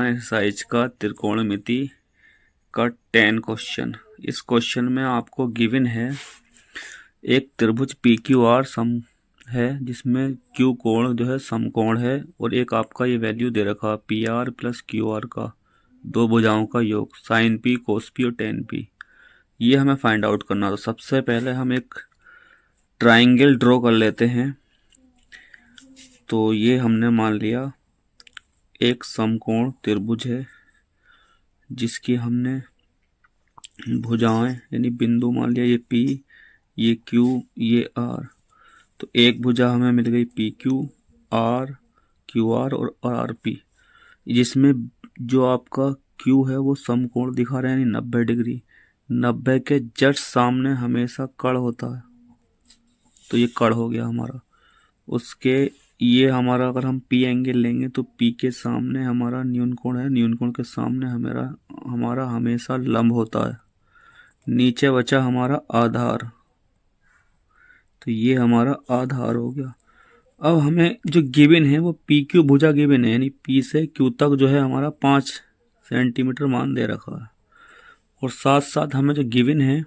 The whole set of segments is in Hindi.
आसान एक्सरसाइज का त्रिकोणमिति का 10 क्वेश्चन। इस क्वेश्चन में आपको गिवन है एक त्रिभुज पी क्यू आर सम है जिसमें क्यू कोण जो है समकोण है और एक आपका ये वैल्यू दे रखा P R plus Q R का दो भुजाओं का योग साइन पी कोस पी और टेन पी। ये हमें फाइंड आउट करना। तो सबसे पहले हम एक ट्राइंगल ड्रॉ कर लेते हैं। तो ये हमने मान लिया एक समकोण त्रिभुज है जिसकी हमने भुजाएं यानी बिंदु मान लिया ये P, ये Q, ये R। तो एक भुजा हमें मिल गई PQ, R, QR और RP, जिसमें जो आपका Q है वो समकोण दिखा रहा है यानी 90 डिग्री। 90 के जस्ट सामने हमेशा कर्ण होता है, तो ये कर्ण हो गया हमारा। उसके ये हमारा अगर हम P एंगल लेंगे तो P के सामने हमारा न्यून कोण है, न्यून कोण के सामने हमारा हमेशा लंब होता है। नीचे बचा हमारा आधार, तो ये हमारा आधार हो गया। अब हमें जो गिवन है वो पी क्यू भुजा गिवन है, यानी P से Q तक जो है हमारा 5 सेंटीमीटर मान दे रखा है। और साथ साथ हमें जो गिवन है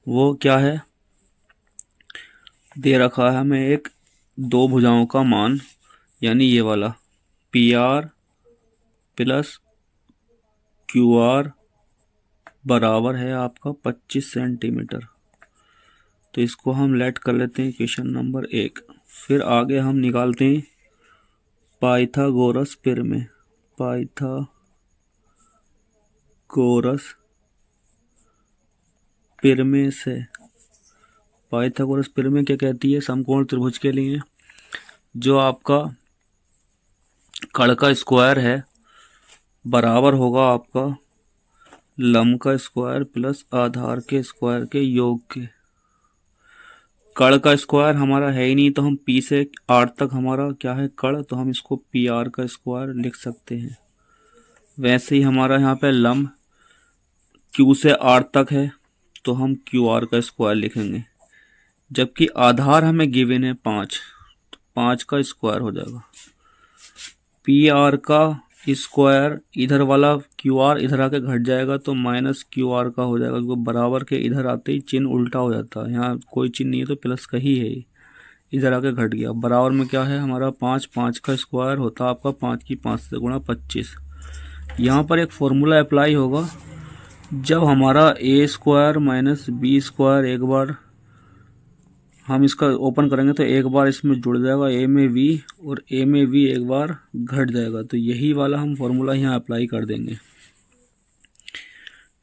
वो क्या है, दे रखा है हमें एक दो भुजाओं का मान, यानी ये वाला P R plus Q R बराबर है आपका 25 सेंटीमीटर। तो इसको हम लेट कर लेते हैं क्वेश्चन नंबर 1। फिर आगे हम निकालते हैं पाइथागोरस प्रमेय। पाइथागोरस प्रमेय से पाइथागोरस प्रमेय क्या कहती है, समकोण त्रिभुज के लिए जो आपका कर्ण का स्क्वायर है बराबर होगा आपका लंब का स्क्वायर प्लस आधार के स्क्वायर के योग के। कर्ण का स्क्वायर हमारा है ही नहीं, तो हम P से R तक हमारा क्या है कर्ण, तो हम इसको PR का स्क्वायर लिख सकते हैं। वैसे ही हमारा यहाँ पे लंब Q से R तक है तो हम QR का स्क्वायर लिखेंगे। जबकि आधार हमें गिवन है 5, तो 5 का स्क्वायर हो जाएगा। PR का स्क्वायर इधर वाला QR इधर आके घट जाएगा तो माइनस QR का हो जाएगा, क्योंकि बराबर के इधर आते ही चिन्ह उल्टा हो जाता है। यहाँ कोई चिन्ह नहीं है तो प्लस का ही है, इधर आके घट गया। बराबर में क्या है हमारा 5, 5 का स्क्वायर होता है आपका 5 की 5 से गुणा 25। यहाँ पर एक फॉर्मूला अप्लाई होगा, जब हमारा ए स्क्वायर माइनस बी स्क्वायर एक बार हम इसका ओपन करेंगे तो एक बार इसमें जुड़ जाएगा ए में वी, और ए में वी एक बार घट जाएगा। तो यही वाला हम फॉर्मूला यहाँ अप्लाई कर देंगे।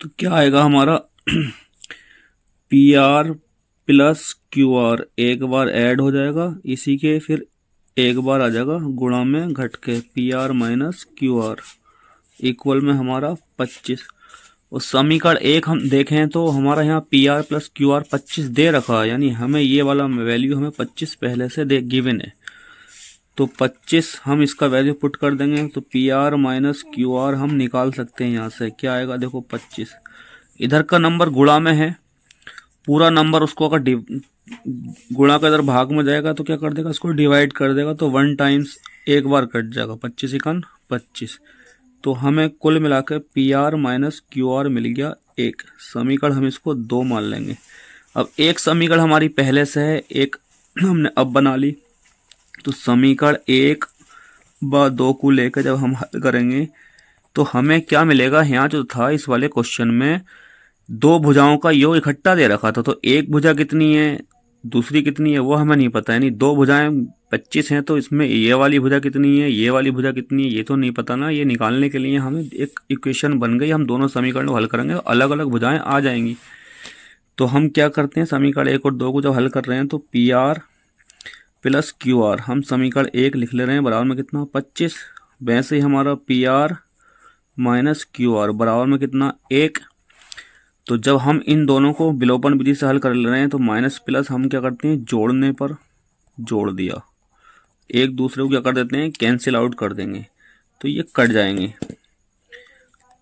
तो क्या आएगा हमारा P R plus Q R एक बार ऐड हो जाएगा, इसी के फिर एक बार आ जाएगा गुणा में घट के P R minus Q are equal में हमारा 25। और समीकरण 1 हम देखें तो हमारा यहाँ P R plus Q R 25 दे रखा है, यानी हमें ये वाला वैल्यू हमें 25 पहले से दे गिवन है। तो 25 हम इसका वैल्यू पुट कर देंगे तो P R minus Q are हम निकाल सकते हैं। यहाँ से क्या आएगा देखो 25, इधर का नंबर गुणा में है, पूरा नंबर उसको अगर गुणा का इधर भाग में जाएगा तो क्या कर देगा, इसको डिवाइड कर देगा। तो 1 टाइम्स एक बार कट जाएगा, 25 इकन 25। तो हमें कुल मिला के P R minus Q R मिल गया 1। समीकरण हम इसको 2 मान लेंगे। अब एक समीकरण हमारी पहले से है, एक हमने अब बना ली। तो समीकरण 1 व 2 को लेकर जब हम हल करेंगे तो हमें क्या मिलेगा, यहाँ जो था इस वाले क्वेश्चन में दो भुजाओं का योग इकट्ठा दे रखा था। तो एक भुजा कितनी है दूसरी कितनी है वो हमें नहीं पता, यानी दो भुजाएं 25 हैं तो इसमें ये वाली भुजा कितनी है ये वाली भुजा कितनी है ये तो नहीं पता ना। ये निकालने के लिए हमें एक इक्वेशन बन गई, हम दोनों समीकरण को हल करेंगे तो अलग अलग भुजाएं आ जाएंगी। तो हम क्या करते हैं, समीकरण 1 और 2 को जब हल कर रहे हैं तो P R plus Q R हम समीकरण 1 लिख ले रहे हैं बराबर में कितना 25। वैसे ही हमारा P R minus Q are बराबर में कितना 1। तो जब हम इन दोनों को विलोपन विधि से हल कर ले रहे हैं तो माइनस प्लस हम क्या करते हैं जोड़ने पर जोड़ दिया, एक दूसरे को क्या कर देते हैं कैंसिल आउट कर देंगे, तो ये कट जाएंगे।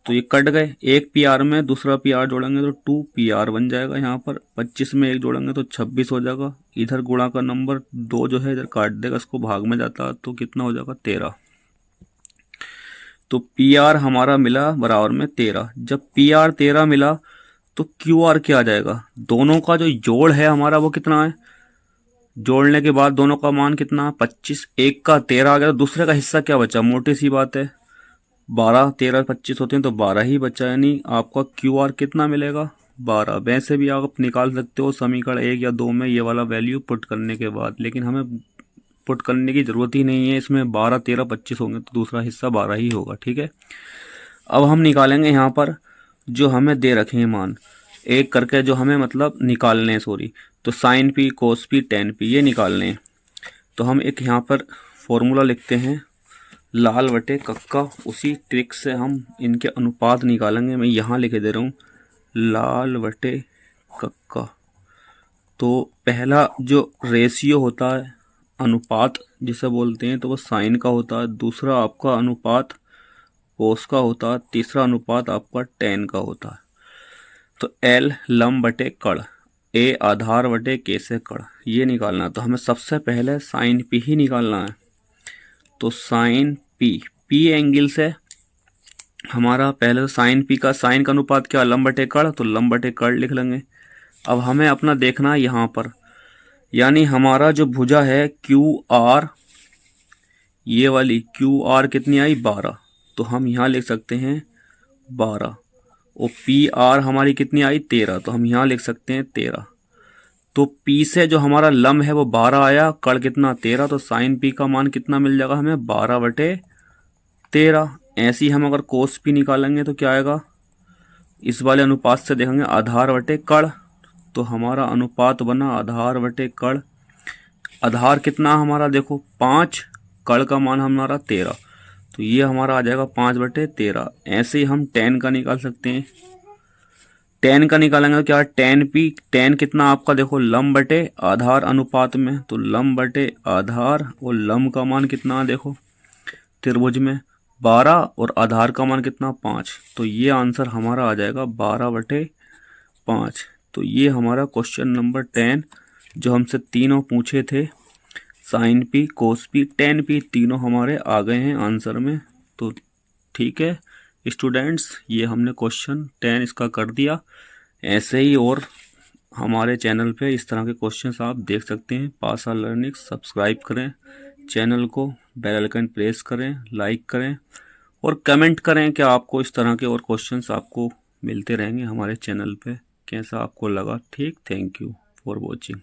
तो ये कट गए, एक पी आर में दूसरा पी आर जोड़ेंगे तो 2 पी आर बन जाएगा। यहाँ पर 25 में एक जोड़ेंगे तो 26 हो जाएगा। इधर गुणा का नंबर 2 जो है इधर काट देगा, इसको भाग में जाता तो कितना हो जाएगा 13। तो पी आर हमारा मिला बराबर में 13। जब पी आर 13 मिला तो क्यू आर क्या आ जाएगा, दोनों का जो जोड़ है हमारा वो कितना है, जोड़ने के बाद दोनों का मान कितना, 25, एक का 13 आ गया, तो दूसरे का हिस्सा क्या बचा, मोटी सी बात है 12, 13 25 होते हैं तो 12 ही बचा, यानी आपका क्यू आर कितना मिलेगा, 12। वैसे भी आप निकाल सकते हो समीकरण 1 या 2 में ये वाला वैल्यू पुट करने के बाद, लेकिन हमें पुट करने की ज़रूरत ही नहीं है, इसमें 12, 13, 25 होंगे तो दूसरा हिस्सा 12 ही होगा, ठीक है। अब हम निकालेंगे यहाँ पर जो हमें दे रखे हैं मान, एक करके जो हमें मतलब निकालने हैं, सॉरी, तो साइन पी, कोस पी, टेन पी ये निकालने हैं। तो हम एक यहाँ पर फॉर्मूला लिखते हैं, लाल बटे कक्का, उसी ट्रिक से हम इनके अनुपात निकालेंगे। मैं यहाँ लिखे दे रहा हूँ लाल बटे कक्का। तो पहला जो रेशियो होता है, अनुपात जिसे बोलते हैं, तो वो साइन का होता है। दूसरा आपका अनुपात कोस का होता है। तीसरा अनुपात आपका टेन का होता है। तो एल लंब बटे कड़, ए आधार बटे के से कड़, ये निकालना है। तो हमें सबसे पहले साइन पी ही निकालना है। तो साइन पी, पी एंगल से हमारा पहले साइन पी का, साइन का अनुपात क्या, लंब बटे कड़, तो लंब बटे कड़ लिख लेंगे। अब हमें अपना देखना है यहाँ पर, यानी हमारा जो भुजा है क्यू आर, ये वाली क्यू आर कितनी आई, 12, तो हम यहाँ लिख सकते हैं 12। और पी आर हमारी कितनी आई, 13, तो हम यहाँ लिख सकते हैं 13। तो पी से जो हमारा लंब है वो 12 आया, कड़ कितना 13, तो साइन पी का मान कितना मिल जाएगा हमें, 12 बटे 13। ऐसे ही हम अगर कोस पी निकालेंगे तो क्या आएगा, इस वाले अनुपात से देखेंगे आधार बटे कड़, तो हमारा अनुपात बना आधार बटे कड़। आधार कितना हमारा देखो 5, कड़ का मान हमारा 13, तो ये हमारा आ जाएगा 5 बटे 13। ऐसे ही हम टेन का निकाल सकते हैं। टेन का निकालेंगे तो क्या, टेन पी, टेन कितना आपका देखो लंब बटे आधार अनुपात में, तो लंब बटे आधार, और लंब का मान कितना देखो त्रिभुज में 12, और आधार का मान कितना 5, तो ये आंसर हमारा आ जाएगा 12 बटे 5। तो ये हमारा क्वेश्चन नंबर 10 जो हमसे तीनों पूछे थे, साइन पी, कोस पी, टेन पी, तीनों हमारे आ गए हैं आंसर में। तो ठीक है स्टूडेंट्स, ये हमने क्वेश्चन 10 इसका कर दिया। ऐसे ही और हमारे चैनल पे इस तरह के क्वेश्चंस आप देख सकते हैं। पासा लर्निंग सब्सक्राइब करें चैनल को, बेल आइकन प्रेस करें, लाइक करें और कमेंट करें कि आपको इस तरह के और क्वेश्चंस आपको मिलते रहेंगे हमारे चैनल पे। कैसा आपको लगा, ठीक। Thank you for watching.